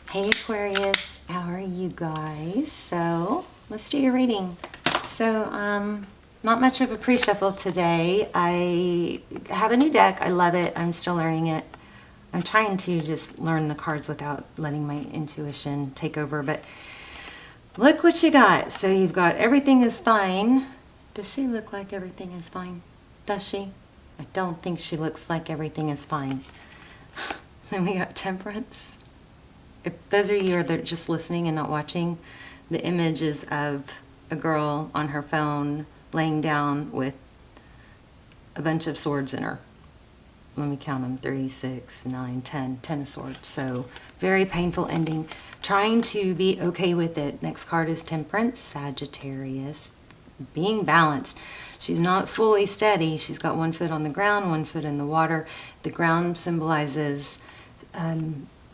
Hey Aquarius, how are you guys? So let's do your reading. So not much of a pre-shuffle today. I have a new deck. I love it. I'm still learning it. I'm trying to just learn the cards without letting my intuition take over, but look what you got. So you've got everything is fine. Does she look like everything is fine? Does she? I don't think she looks like everything is fine. Then we got temperance. If those of you that are just listening and not watching, the image is of a girl on her phone laying down with a bunch of swords in her. Let me count them: 3, 6, 9, 10. 10 of swords. So very painful ending. Trying to be okay with it. Next card is temperance, Sagittarius. Being balanced. She's not fully steady. She's got one foot on the ground, one foot in the water. The ground symbolizes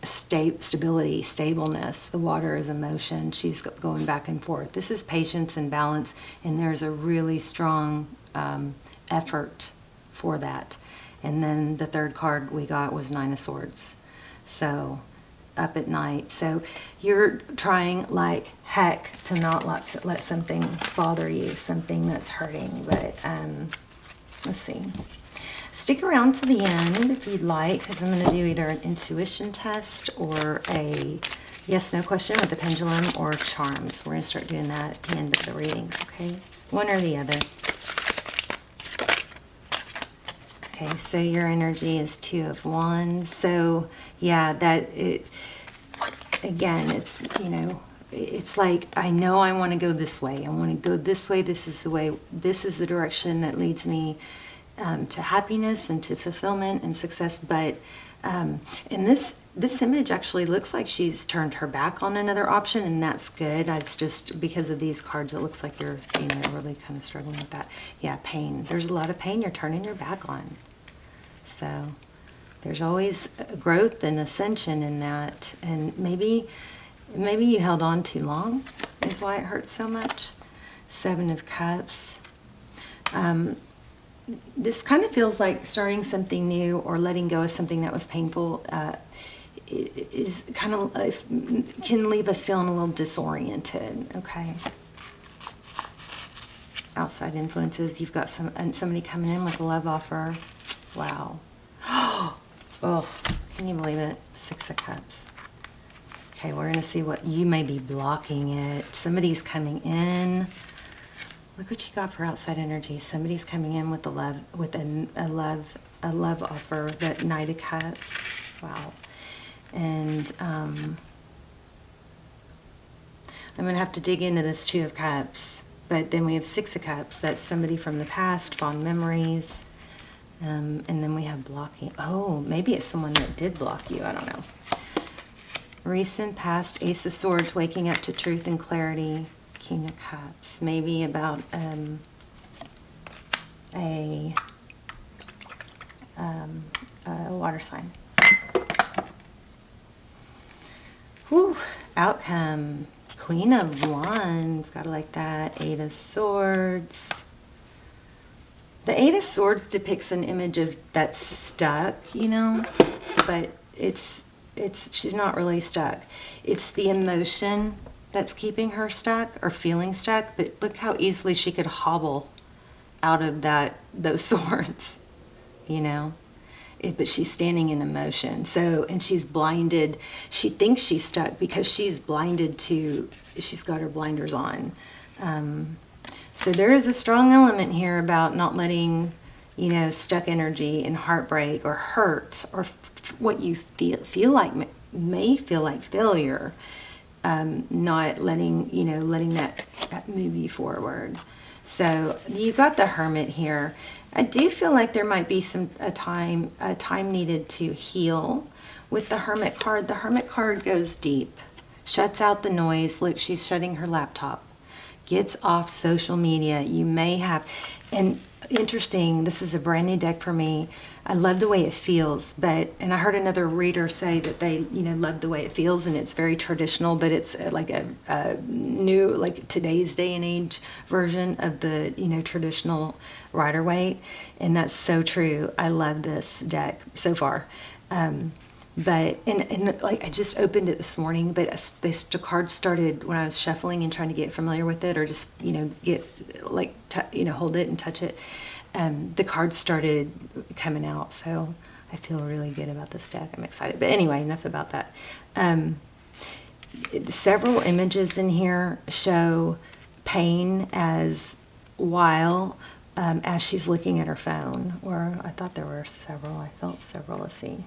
stability, stableness. The water is emotion. She's going back and forth. This is patience and balance, and there's a really strong effort for that. And then the third card we got was 9 of Swords. So up at night. So you're trying like heck to not let something bother you, something that's hurting. But let's see. Stick around to the end if you'd like, because I'm going to do either an intuition test or a yes-no question with the pendulum or charms. We're going to start doing that at the end of the readings, okay? One or the other. Okay, so your energy is 2 of Wands. So, yeah, again, it's, you know, it's like, I know I want to go this way. I want to go this way. This is the way. This is the direction that leads me to happiness and to fulfillment and success. But in this image actually looks like she's turned her back on another option, and that's good. It's just because of these cards, it looks like you're, you know, really kind of struggling with that. Yeah, pain. There's a lot of pain you're turning your back on. So there's always growth and ascension in that, and maybe you held on too long is why it hurts so much. 7 of Cups. This kind of feels like starting something new or letting go of something that was painful is kind of can leave us feeling a little disoriented. Okay. Outside influences. You've got somebody coming in with a love offer. Wow. Oh, can you believe it? 6 of Cups. Okay, we're going to see what you may be blocking it. Somebody's coming in. Look what you got for outside energy. Somebody's coming in with a love offer. That Knight of Cups. Wow. And I'm going to have to dig into this 2 of Cups. But then we have 6 of Cups. That's somebody from the past, fond memories. And then we have blocking. Oh, maybe it's someone that did block you. I don't know. Recent, past, Ace of Swords, waking up to truth and clarity. King of Cups, maybe about a water sign. Whew, outcome. Queen of Wands, gotta like that. 8 of Swords. The 8 of Swords depicts an image of that's stuck, you know, but she's not really stuck. It's the emotion that's keeping her stuck or feeling stuck, but look how easily she could hobble out of those swords, you know. But she's standing in emotion. So, and she's blinded. She thinks she's stuck because she's blinded to, she's got her blinders on. So there is a strong element here about not letting, you know, stuck energy and heartbreak or hurt or what you feel like may feel like failure. Not letting, you know, letting that move you forward. So you've got the Hermit here. I do feel like there might be a time needed to heal with the Hermit card. The Hermit card goes deep, shuts out the noise. Look, she's shutting her laptop, gets off social media. You may have, and interesting, this is a brand new deck for me. I love the way it feels, and I heard another reader say that they, you know, love the way it feels, and it's very traditional, but it's like a new, like today's day and age version of the, you know, traditional Rider-Waite, and that's so true. I love this deck so far. But, and like I just opened it this morning, but the card started when I was shuffling and trying to get familiar with it, or just, get like, hold it and touch it. The cards started coming out. So I feel really good about this deck. I'm excited. But anyway, enough about that. Several images in here show pain as she's looking at her phone. Or I thought there were several. I felt several. Let's see.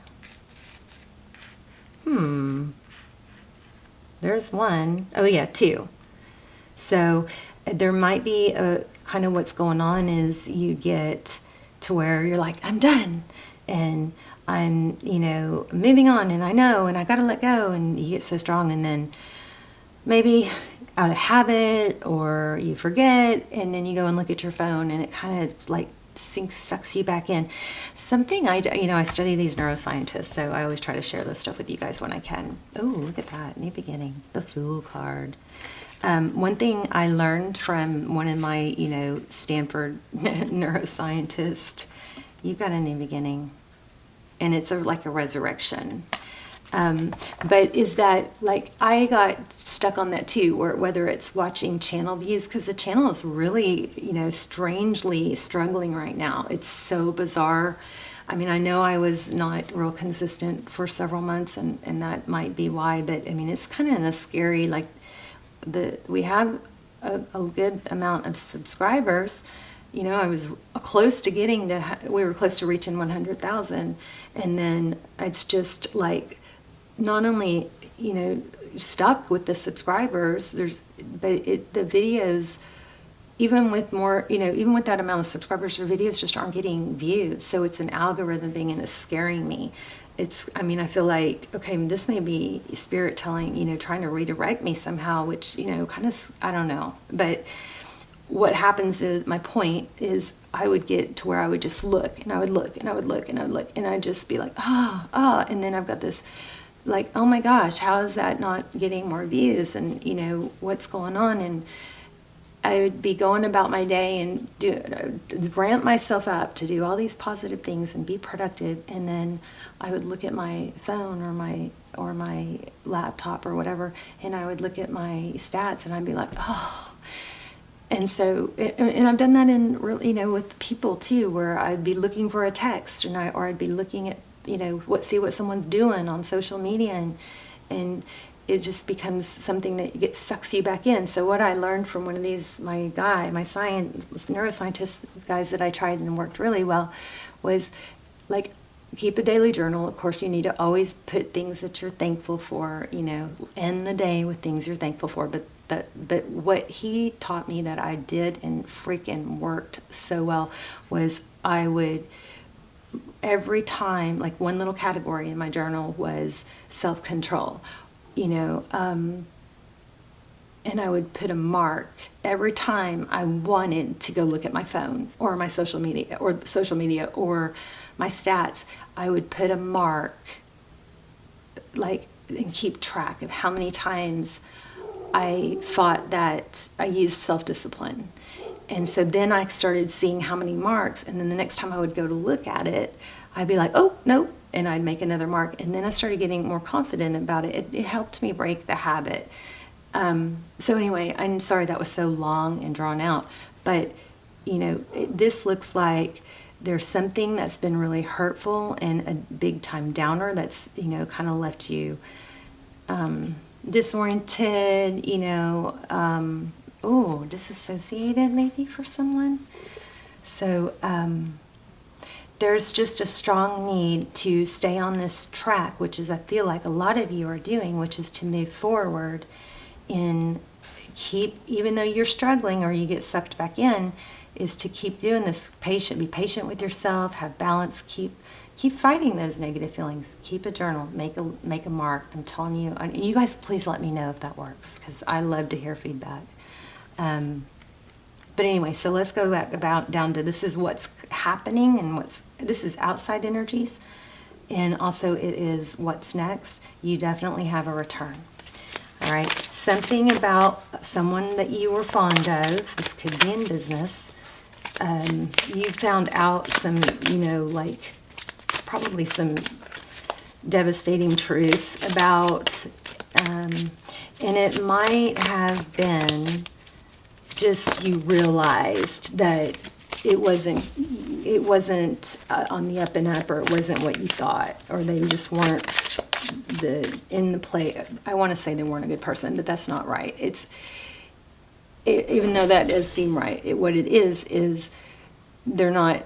There's one. Oh yeah, two. So there might be a kind of what's going on is you get to where you're like, I'm done. And I'm, moving on, and I know, and I got to let go. And you get so strong, and then maybe out of habit or you forget, and then you go and look at your phone, and it kind of like sucks you back in. Something I study these neuroscientists, so I always try to share this stuff with you guys when I can. Oh, look at that, new beginning, the Fool card. One thing I learned from one of my, Stanford neuroscientists, you've got a new beginning, and it's like a resurrection. But is that, like, I got stuck on that too, or whether it's watching channel views, because the channel is really, strangely struggling right now. It's so bizarre. I mean, I know I was not real consistent for several months, and that might be why, but I mean, it's kind of in a scary, like, we have a good amount of subscribers. I was close to we were close to reaching 100,000, and then it's just like, not only, stuck with the subscribers, but the videos, even with more, even with that amount of subscribers, your videos just aren't getting views. So it's an algorithm thing, and it's scaring me. I feel like, okay, this may be spirit telling, trying to redirect me somehow, which, kind of, I don't know. But what happens is, my point is, I would get to where I would just look, and I would look, and I would look, and I would look, and I'd just be like, and then I've got this, like, oh my gosh, how is that not getting more views? And, what's going on? And I would be going about my day and ramp myself up to do all these positive things and be productive. And then I would look at my phone or my laptop or whatever, and I would look at my stats, and I'd be like, oh. And so, and I've done that in, with people too, where I'd be looking for a text, or I'd be looking at, see what someone's doing on social media, and it just becomes something that sucks you back in. So what I learned from one of these, my neuroscientist guys that I tried and worked really well, was like, keep a daily journal. Of course, you need to always put things that you're thankful for, end the day with things you're thankful for. But what he taught me that I did and freaking worked so well was, I would, every time, like, one little category in my journal was self-control, and I would put a mark every time I wanted to go look at my phone or my social media or my stats. I would put a mark, like, and keep track of how many times I thought that I used self-discipline. And so then I started seeing how many marks, and then the next time I would go to look at it, I'd be like, oh, no, and I'd make another mark. And then I started getting more confident about it. It helped me break the habit. So anyway, I'm sorry that was so long and drawn out, but, this looks like there's something that's been really hurtful and a big time downer that's, kind of left you disoriented, disassociated maybe for someone. So there's just a strong need to stay on this track, which is, I feel like a lot of you are doing, which is to move forward in even though you're struggling or you get sucked back in, is to keep doing this. Be patient with yourself, have balance, keep fighting those negative feelings. Keep a journal, make a mark. I'm telling you, you guys, please let me know if that works, because I love to hear feedback. But anyway, so let's go back down to, this is what's happening, and this is outside energies, and also it is what's next. You definitely have a return. All right, something about someone that you were fond of. This could be in business. You found out some, like, probably some devastating truths about, and it might have been just you realized that it wasn't on the up and up, or it wasn't what you thought, or they just weren't in the play. I want to say they weren't a good person, but that's not right. Even though that does seem right, what it is they're not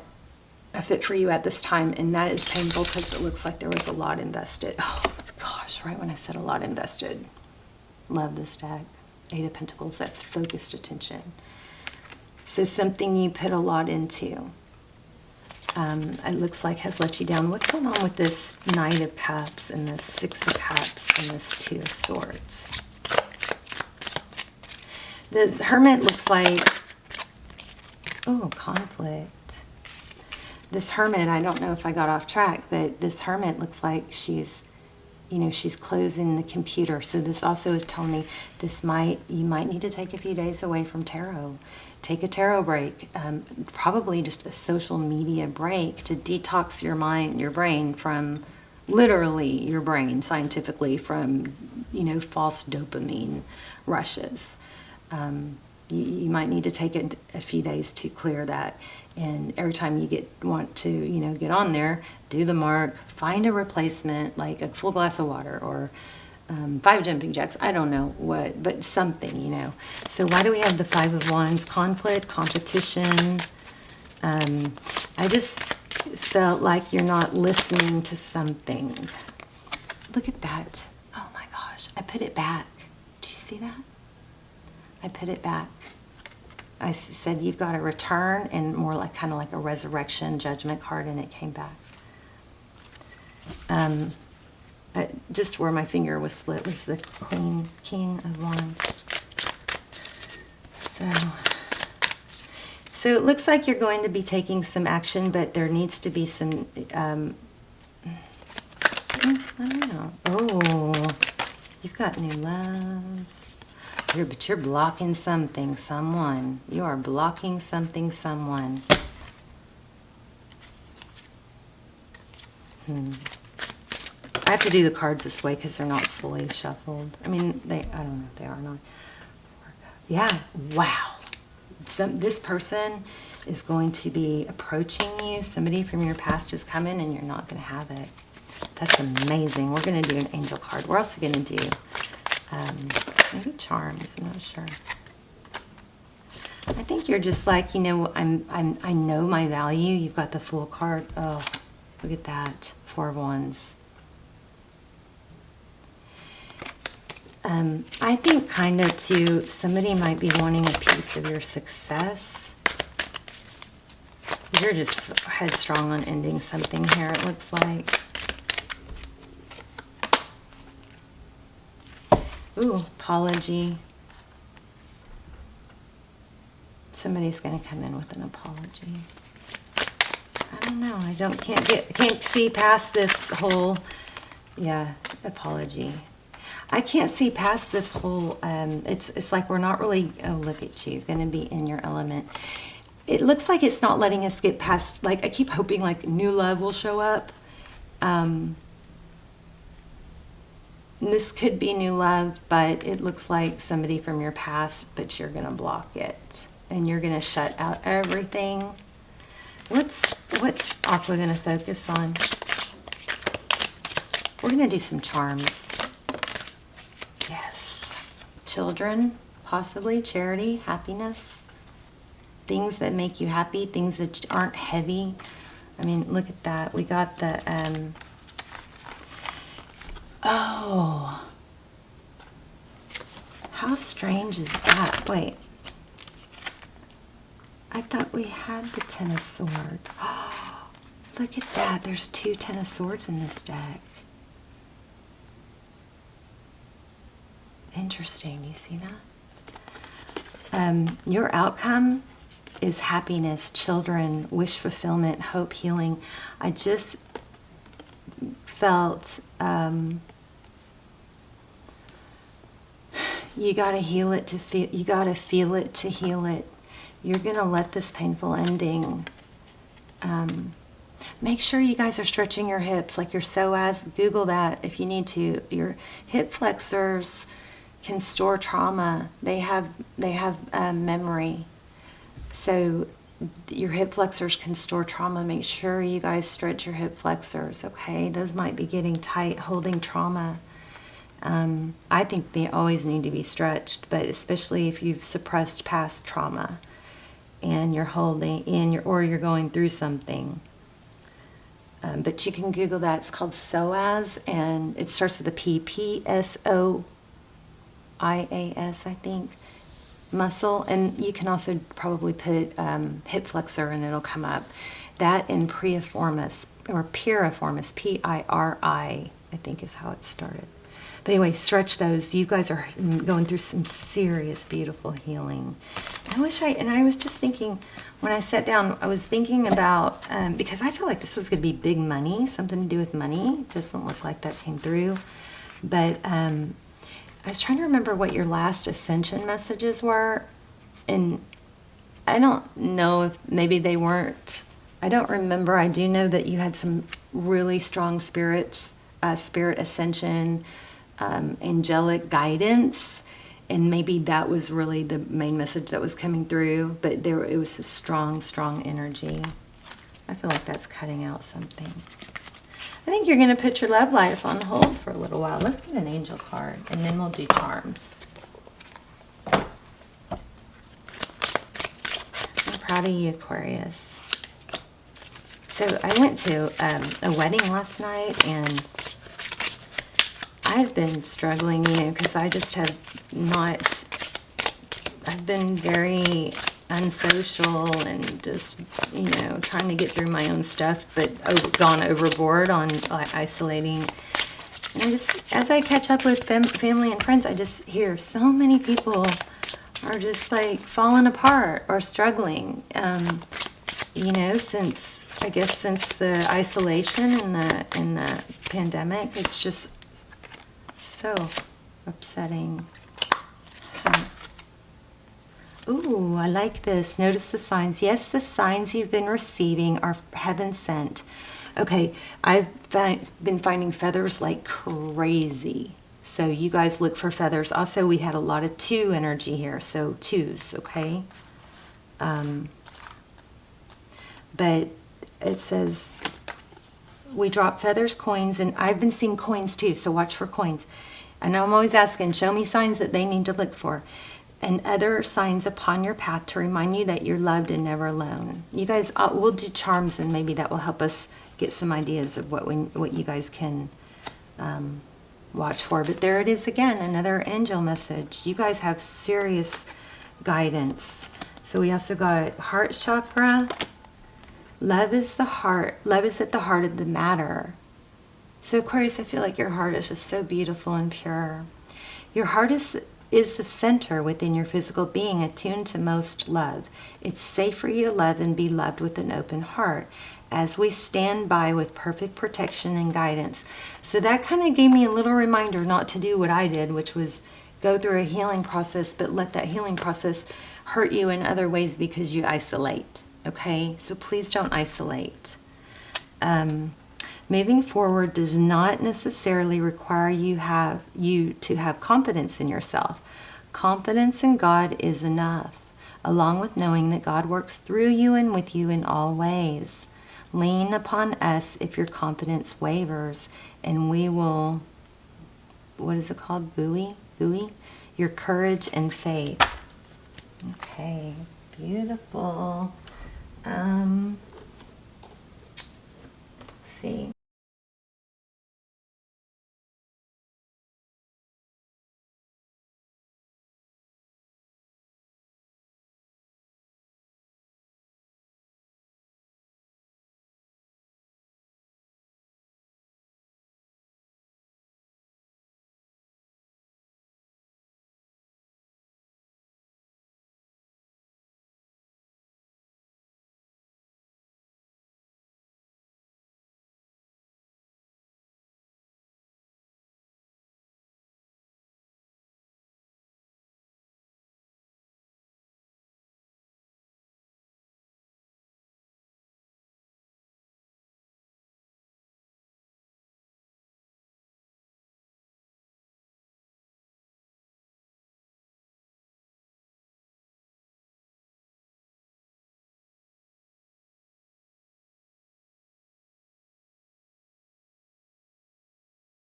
a fit for you at this time, and that is painful because it looks like there was a lot invested. Oh gosh, right when I said a lot invested. Love this deck. 8 of Pentacles, that's focused attention. So something you put a lot into, it looks like has let you down. What's going on with this Knight of Cups and this 6 of Cups and this 2 of Swords? The Hermit looks like, oh, conflict. This Hermit, I don't know if I got off track, but this Hermit looks like she's closing the computer. So this also is telling me you might need to take a few days away from tarot. Take a tarot break, probably just a social media break to detox your brain from, literally your brain, scientifically, from, false dopamine rushes. You might need to take a few days to clear that. And every time you want to get on there, do the mark, find a replacement, like a full glass of water, or 5 jumping jacks. I don't know what, but something, So why do we have the 5 of Wands? Conflict, competition. I just felt like you're not listening to something. Look at that. Oh my gosh. I put it back. Do you see that? I put it back. I said you've got to return, and more like kind of like a resurrection judgment card, and it came back. Just where my finger was split was the King of Wands. So it looks like you're going to be taking some action, but there needs to be some, I don't know. Oh, you've got new love. But you're blocking something, someone. You are blocking something, someone. I have to do the cards this way because they're not fully shuffled. I mean, I don't know if they are or not. Yeah, wow. This person is going to be approaching you. Somebody from your past is coming, and you're not going to have it. That's amazing. We're going to do an angel card. We're also going to do maybe charms. I'm not sure. I think you're just like, I know my value. You've got the Fool card. Oh, look at that. 4 of Wands. I think kind of too, somebody might be wanting a piece of your success. You're just headstrong on ending something here, it looks like. Ooh, apology. Somebody's going to come in with an apology. I don't know. Can't see past this whole, apology. I can't see past this whole, it's like we're not really, oh, look at you, going to be in your element. It looks like it's not letting us get past, like, I keep hoping, like, new love will show up. This could be new love, but it looks like somebody from your past, but you're going to block it. And you're going to shut out everything. What's Aqua going to focus on? We're going to do some charms. Yes. Children, possibly, charity, happiness. Things that make you happy, things that aren't heavy. I mean, look at that. We got the, oh. How strange is that? Wait. I thought we had the Ten of Swords. Oh, look at that. There's 2 Ten of Swords in this deck. Interesting. You see that? Your outcome is happiness, children, wish fulfillment, hope, healing. I just felt you got to heal it to feel. You got to feel it to heal it. You're going to let this painful ending Make sure you guys are stretching your hips like your psoas. Google that if you need to. Your hip flexors can store trauma. They have memory. So your hip flexors can store trauma. Make sure you guys stretch your hip flexors, okay? Those might be getting tight, holding trauma. I think they always need to be stretched, but especially if you've suppressed past trauma and you're holding in or you're going through something. But you can Google that. It's called psoas, and it starts with a P, P-S-O-I-A-S, I think, muscle. And you can also probably put hip flexor, and it'll come up. That and piriformis, or piriformis, P-I-R-I, I think is how it started. But anyway, stretch those. You guys are going through some serious, beautiful healing. I was just thinking, when I sat down, I was thinking about, because I feel like this was going to be big money, something to do with money. It doesn't look like that came through. But I was trying to remember what your last ascension messages were. And I don't know if maybe they weren't. I don't remember. I do know that you had some really strong spirit ascension, angelic guidance, and maybe that was really the main message that was coming through, but it was a strong energy. I feel like that's cutting out something. I think you're going to put your love life on hold for a little while. Let's get an angel card, and then we'll do charms. I'm proud of you, Aquarius. So I went to a wedding last night, and I've been struggling, because I just have not, I've been very unsocial and just, trying to get through my own stuff, but gone overboard on isolating. And I just, as I catch up with family and friends, I just hear so many people are just like falling apart or struggling, since the isolation and the pandemic. It's just so upsetting. Ooh, I like this. Notice the signs. Yes, the signs you've been receiving are heaven sent. Okay, I've been finding feathers like crazy. So you guys look for feathers. Also, we had a lot of 2 energy here, so 2s, okay? But it says, we drop feathers, coins, and I've been seeing coins too, so watch for coins. And I'm always asking, show me signs that they need to look for. And other signs upon your path to remind you that you're loved and never alone. You guys, we'll do charms, and maybe that will help us get some ideas of what you guys can watch for. But there it is again, another angel message. You guys have serious guidance. So we also got heart chakra. Love is the heart. Love is at the heart of the matter. So Aquarius, I feel like your heart is just so beautiful and pure. Your heart is the center within your physical being, attuned to most love. It's safe for you to love and be loved with an open heart as we stand by with perfect protection and guidance. So that kind of gave me a little reminder not to do what I did, which was go through a healing process, but let that healing process hurt you in other ways because you isolate. Okay? So please don't isolate. Moving forward does not necessarily require you to have confidence in yourself. Confidence in God is enough, along with knowing that God works through you and with you in all ways. Lean upon us if your confidence wavers, and we will, what is it called? Buoy your courage and faith. Okay, beautiful.